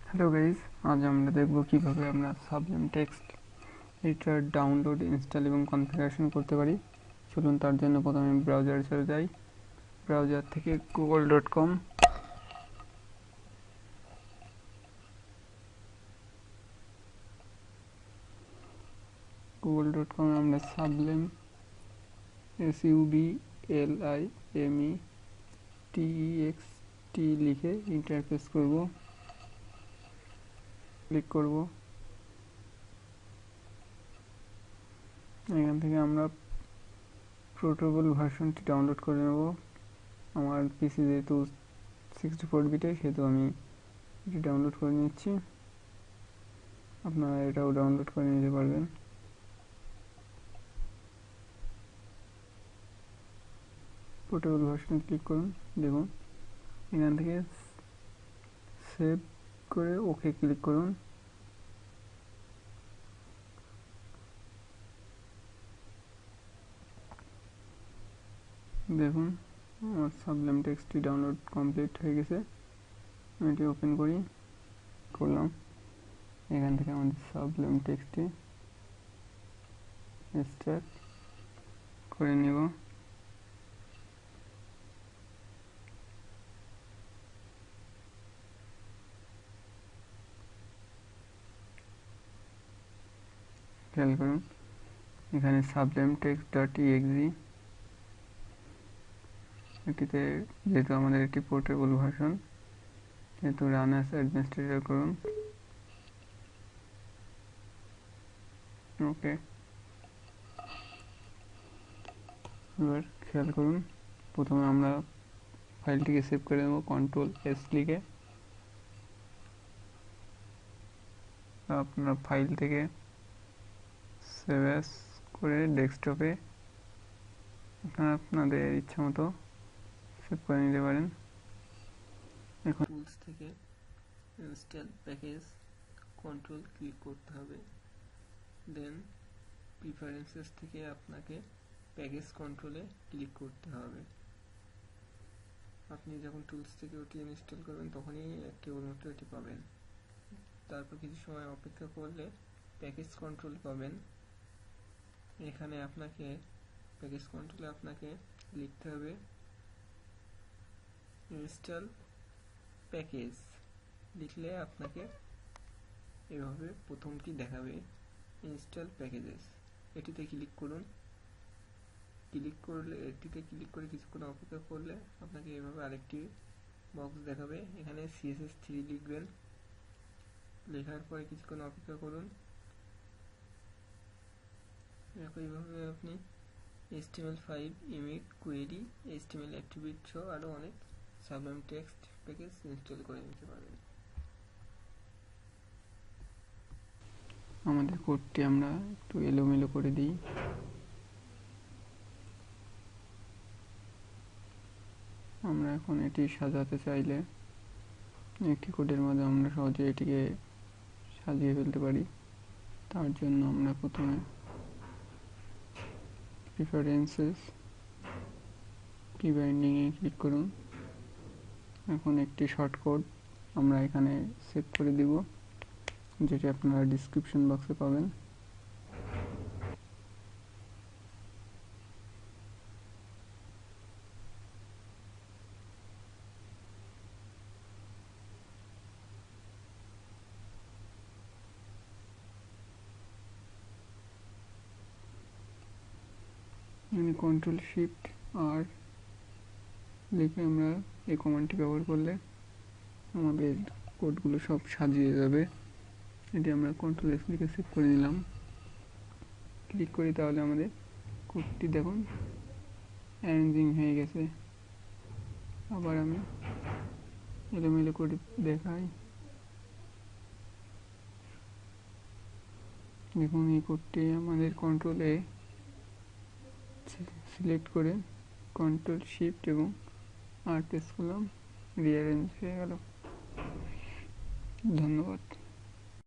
Hello guys, আজ আমরা দেখব কিভাবে আমরা সাবলিম টেক্সট এডিটর ডাউনলোড, ইনস্টল এবং কনফিগারেশন করতে পারি। চলুন তার জন্য প্রথমে ব্রাউজারে চলে যাই। ব্রাউজার থেকে google.com আমরা সাবলিম SUBLIMETEXT লিখে ইন্টারফেস করব, ক্লিক করব। এখান থেকে আমরা পোর্টেবল ভার্সনটি ডাউনলোড করে নেব। আমার পিসি যেহেতু 64 বিটের, সেহেতু আমি এটি ডাউনলোড করে নিচ্ছি। আপনারা এটাও ডাউনলোড করে নিতে পারবেন। পোর্টেবল ভার্সন ক্লিক করুন। দেখুন এখান থেকে সেভ করে ওকে ক্লিক করুন। দেখুন আমার সাবলিম টেক্সটটি ডাউনলোড কমপ্লিট হয়ে গেছে। আমি এটি ওপেন করলাম। এখান থেকে আমাদের সাবলিম টেক্সটটি এক্সট্রাক্ট করে নেব। খেয়াল করুন এখানে সাবলিম টেক্সট.exe, এটিতে যেহেতু আমাদের একটি পোর্টেবল ভার্সন, যেহেতু রান অ্যাজ অ্যাডমিনিস্ট্রেটর করুন। ওকে, এবার খেয়াল করুন প্রথমে আমরা ফাইলটিকে সেভ করে দেবো ctrl+s লিখে। আপনার ফাইল থেকে সেভ অ্যাজ করে ডেস্কটপে আপনাদের ইচ্ছা মতো সেভ করে নিতে পারেন। এখন টুলস থেকে ইনস্টল প্যাকেজ কন্ট্রোল ক্লিক করতে হবে। দেন প্রিফারেন্সেস থেকে আপনাকে প্যাকেজ কন্ট্রোলে ক্লিক করতে হবে। আপনি যখন টুলস থেকে ওটি ইনস্টল করবেন তখনই কেবলমাত্র এটি পাবেন। তারপর কিছু সময় অপেক্ষা করলে প্যাকেজ কন্ট্রোল পাবেন। এখানে আপনাকে প্যাকেজ কন্ট্রোলে আপনাকে লিখতে হবে ইনস্টল প্যাকেজ। লিখলে আপনাকে এভাবে প্রথমটি দেখাবে ইনস্টল প্যাকেজেস। এটিতে ক্লিক করুন। এটিতে ক্লিক করে কিছুক্ষণ অপেক্ষা করলে আপনাকে এভাবে আরেকটি বক্স দেখাবে। এখানে CSS3 লিখবেন। লেখার পরে কিছুক্ষণ অপেক্ষা করুন। একইভাবে আপনি HTML5, image, query, HTML attribute সহ আরও অনেক সাবলিম টেক্সট প্যাকেজ ইনস্টল করে নিতে পারবেন। আমাদের কোডটি আমরা একটু এলোমেলো করে দিই। আমরা এখন এটি সাজাতে চাইলে একটি কোডের মধ্যে আমরা সহজে এটিকে সাজিয়ে ফেলতে পারি। তার জন্য আমরা প্রথমে প্রিফারেন্সেস কি বাইন্ডিংয়ে ক্লিক করুন। এখন একটি শর্ট কোড আমরা এখানে সেভ করে দিব, যেটি আপনারা ডিসক্রিপশন বক্সে পাবেন। ctrl+shift+r লিখে আমরা এই কমান্ডটি ব্যবহার করলে আমাদের কোডগুলো সব সাজিয়ে যাবে। এটি আমরা ctrl+s লিখে সেভ করে নিলাম। ক্লিক করি তাহলে আমাদের কোডটি দেখুন অ্যারেঞ্জিং হয়ে গেছে। আবার আমি এলোমেলো করে দেখাই। দেখুন এই কোডটি আমাদের কন্ট্রোলে সিলেক্ট করে ctrl+shift এবং r প্রেস করলাম, রিঅ্যারেঞ্জ হয়ে গেল। ধন্যবাদ।